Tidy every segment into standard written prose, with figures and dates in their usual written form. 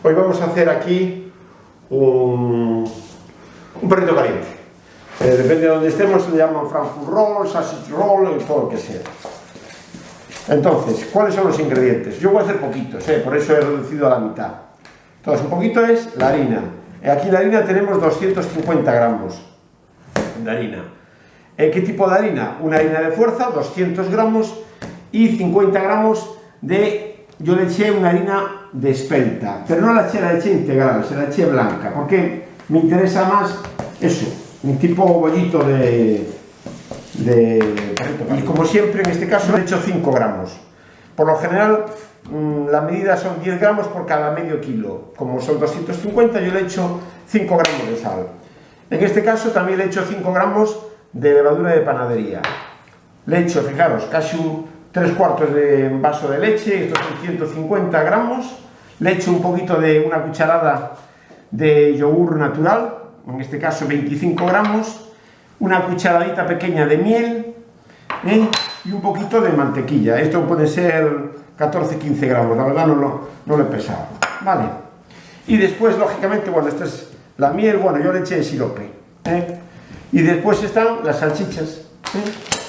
Hoy vamos a hacer aquí un perrito caliente. Depende de donde estemos, le llaman Frankfurt Roll, Sausage Roll y todo lo que sea. Entonces, ¿cuáles son los ingredientes? Yo voy a hacer poquitos, por eso he reducido a la mitad. Entonces, un poquito es la harina. Aquí en la harina tenemos 250 gramos de harina. ¿Qué tipo de harina? Una harina de fuerza, 200 gramos y 50 gramos de... Yo le eché una harina de espelta, pero no la eché integral, se la eché blanca, porque me interesa más eso, un tipo bollito de y como siempre en este caso le he hecho 5 gramos. Por lo general la medida son 10 gramos por cada medio kilo. Como son 250, yo le he hecho 5 gramos de sal. En este caso también le he hecho 5 gramos de levadura de panadería. Le he hecho, fijaros, casi 3/4 de vaso de leche, estos son 150 gramos. Le he hecho un poquito de una cucharada de yogur natural, en este caso 25 gramos, una cucharadita pequeña de miel y un poquito de mantequilla. Esto puede ser 14-15 gramos, la verdad no lo he pesado, ¿vale? Y después, lógicamente, bueno, esta es la miel, bueno, yo le eché el sirope, y después están las salchichas,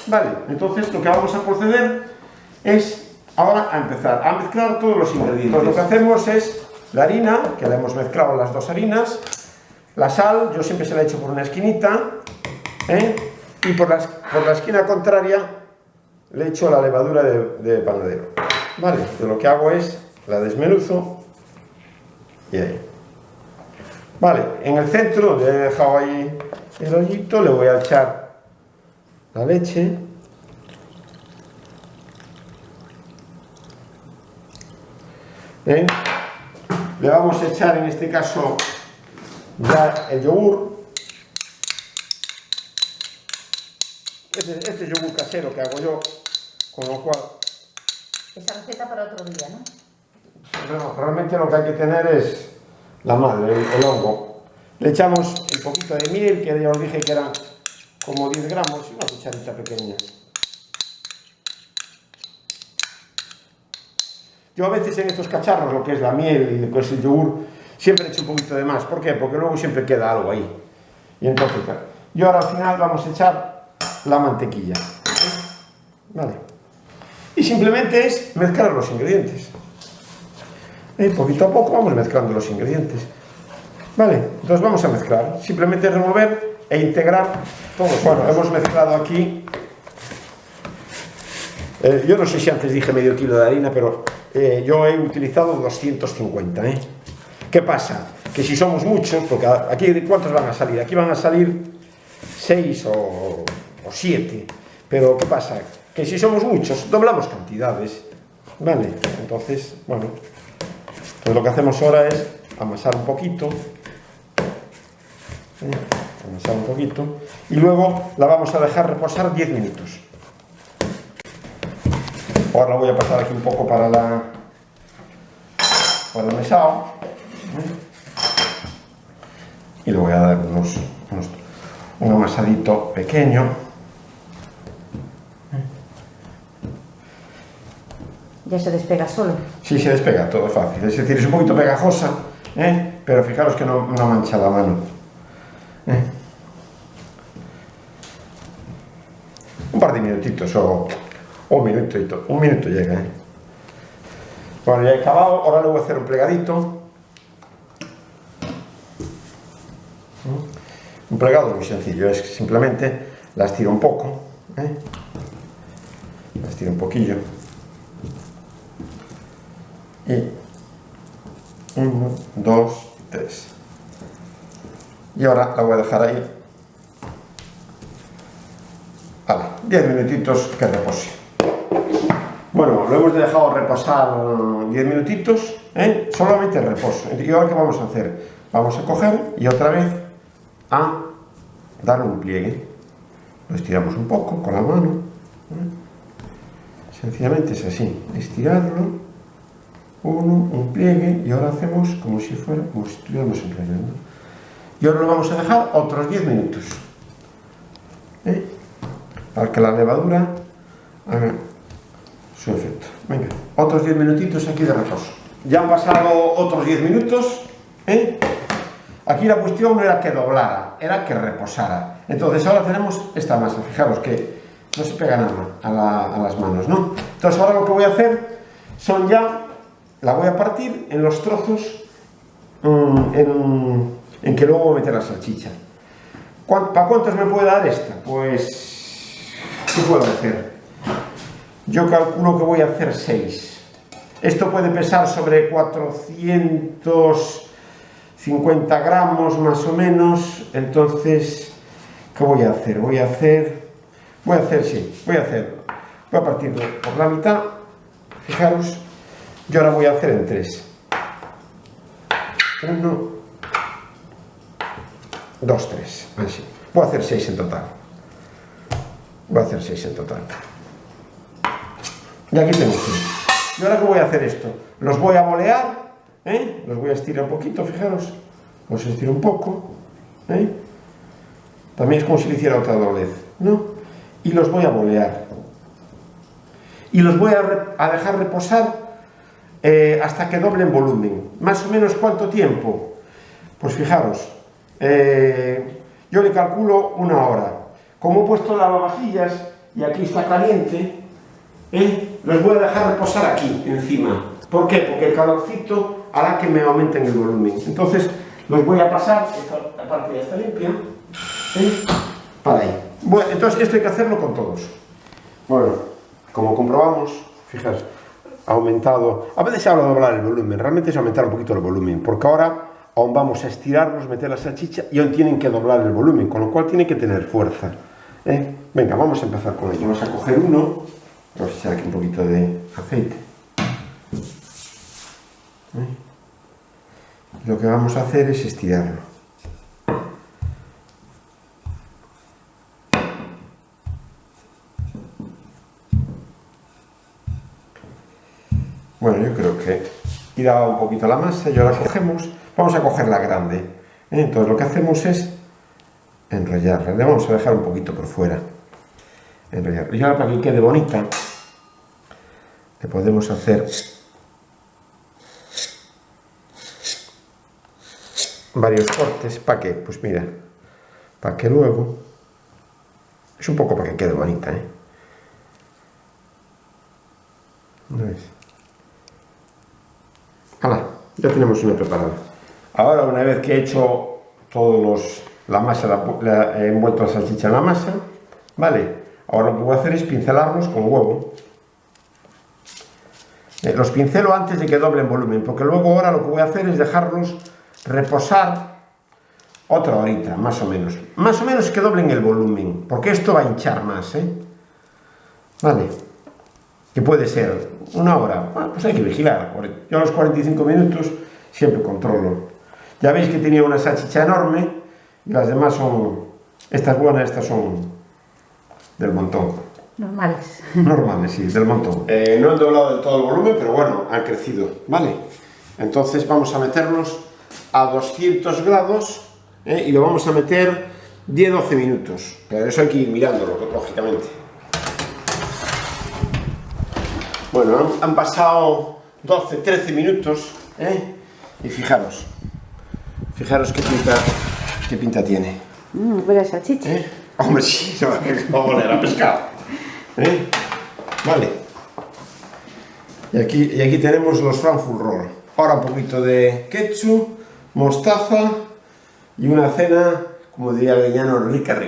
Vale, entonces lo que vamos a proceder es ahora a empezar a mezclar todos los ingredientes. Entonces, lo que hacemos es la harina, que la hemos mezclado las dos harinas, la sal, yo siempre se la he hecho por una esquinita, y por la esquina contraria le echo la levadura de panadero. Vale, yo lo que hago es la desmenuzo y ahí. Vale, en el centro, donde he dejado ahí el hoyito, le voy a echar la leche. Le vamos a echar en este caso ya el yogur. Este es yogur casero que hago yo, con lo cual... Esa receta para otro día, ¿no? No, realmente lo que hay que tener es la madre, el hongo. Le echamos un poquito de miel, que ya os dije que eran como 10 gramos, y una cucharita pequeña. Yo a veces en estos cacharros, lo que es la miel y después el yogur, siempre echo un poquito de más. ¿Por qué? Porque luego siempre queda algo ahí. Y entonces, y ahora al final vamos a echar la mantequilla. Vale. Y simplemente es mezclar los ingredientes. Poquito a poco vamos mezclando los ingredientes. Vale, entonces vamos a mezclar. Simplemente remover e integrar todo. Bueno, hemos mezclado aquí. Yo no sé si antes dije medio kilo de harina, pero yo he utilizado 250. ¿Qué pasa? Que si somos muchos, porque aquí ¿cuántos van a salir? Aquí van a salir 6 o 7. Pero ¿qué pasa? Que si somos muchos, doblamos cantidades. Vale, entonces, bueno, pues lo que hacemos ahora es amasar un poquito. Amasar un poquito. Y luego la vamos a dejar reposar 10 minutos. Ahora la voy a pasar aquí un poco para el mesao. Y le voy a dar un amasadito pequeño. ¿Ya se despega solo? Sí, se despega, todo fácil. Es decir, es un poquito pegajosa, pero fijaros que no mancha la mano. Un par de minutitos o un minutito. Un minuto llega. Bueno, ya he acabado. Ahora le voy a hacer un plegadito. Un plegado muy sencillo, es que simplemente la estiro un poco. La estiro un poquillo. Y 1, 2, 3. Y ahora la voy a dejar ahí. Vale, 10 minutitos que repose. Bueno, lo hemos dejado reposar 10 minutitos, solamente reposo. ¿Y ahora qué vamos a hacer? Vamos a coger y otra vez a darle un pliegue. Lo estiramos un poco con la mano. Sencillamente es así, estirarlo. Un pliegue, y ahora hacemos como si estuviéramos enrollando. Y ahora lo vamos a dejar otros 10 minutos. Para que la levadura haga su efecto. Venga, otros 10 minutitos aquí de reposo. Ya han pasado otros 10 minutos, ¿eh? Aquí la cuestión no era que doblara, era que reposara. Entonces ahora tenemos esta masa, fijaros que no se pega nada a las manos, ¿no? Entonces ahora lo que voy a hacer son ya, la voy a partir en los trozos en que luego voy a meter la salchicha. ¿Para cuántos me puede dar esta? Pues, ¿qué puedo hacer? Yo calculo que voy a hacer 6. Esto puede pesar sobre 450 gramos más o menos. Entonces, ¿qué voy a hacer? Voy a partirlo por la mitad. Fijaros, yo ahora voy a hacer en 3. 1, 2, 3. Así. Voy a hacer 6 en total. Y aquí tengo 6. Y ahora que voy a hacer esto, los voy a bolear, los voy a estirar un poquito, fijaros, los estiro un poco, también es como si le hiciera otra doblez, ¿no? Y los voy a bolear. Y los voy a dejar reposar hasta que doblen volumen. ¿Más o menos cuánto tiempo? Pues fijaros, yo le calculo 1 hora. Como he puesto lavavajillas y aquí está caliente, los voy a dejar reposar aquí, encima. ¿Por qué? Porque el calorcito hará que me aumenten el volumen. Entonces, los voy a pasar, esta parte ya está limpia, para ahí. Bueno, entonces esto hay que hacerlo con todos. Bueno, como comprobamos, fijaos, ha aumentado, a veces se habla de doblar el volumen, realmente es aumentar un poquito el volumen, porque ahora aún vamos a estirarlos, meter la salchicha y aún tienen que doblar el volumen, con lo cual tiene que tener fuerza. Venga, vamos a empezar con ello. Vamos a coger uno. Vamos a echar aquí un poquito de aceite. Lo que vamos a hacer es estirarlo. Bueno, yo creo que tiraba un poquito la masa y ahora cogemos, vamos a coger la grande. Entonces lo que hacemos es enrollarla. Le vamos a dejar un poquito por fuera. Enrollarla. Y ahora para que quede bonita, le podemos hacer varios cortes. ¿Para qué? Pues mira, para que luego, es un poco para que quede bonita, ¿No ves? ¡Hala! Ya tenemos una preparada. Ahora, una vez que he hecho la masa, he envuelto la salchicha en la masa, ¿vale? Ahora lo que voy a hacer es pincelarlos con huevo. Los pincelo antes de que doblen volumen, porque luego ahora lo que voy a hacer es dejarlos reposar otra horita, más o menos. Más o menos que doblen el volumen, porque esto va a hinchar más, ¿Vale? Que puede ser 1 hora. Bueno, pues hay que vigilar. Yo a los 45 minutos siempre controlo. Ya veis que tenía una salchicha enorme y las demás son... Estas buenas, estas son del montón. Normales. Normales, sí, del montón. No han doblado del todo el volumen, pero bueno, han crecido, ¿vale? Entonces vamos a meterlos a 200 grados y lo vamos a meter 10-12 minutos. Pero eso hay que ir mirándolo, lógicamente. Bueno, han pasado 12-13 minutos, y fijaros qué pinta tiene. Buena salchicha. Hombre, sí, va a oler a pescado. Vale. Y aquí tenemos los Frankfurt Roll. Ahora un poquito de ketchup, mostaza y una cena, como diría Leñano, rica.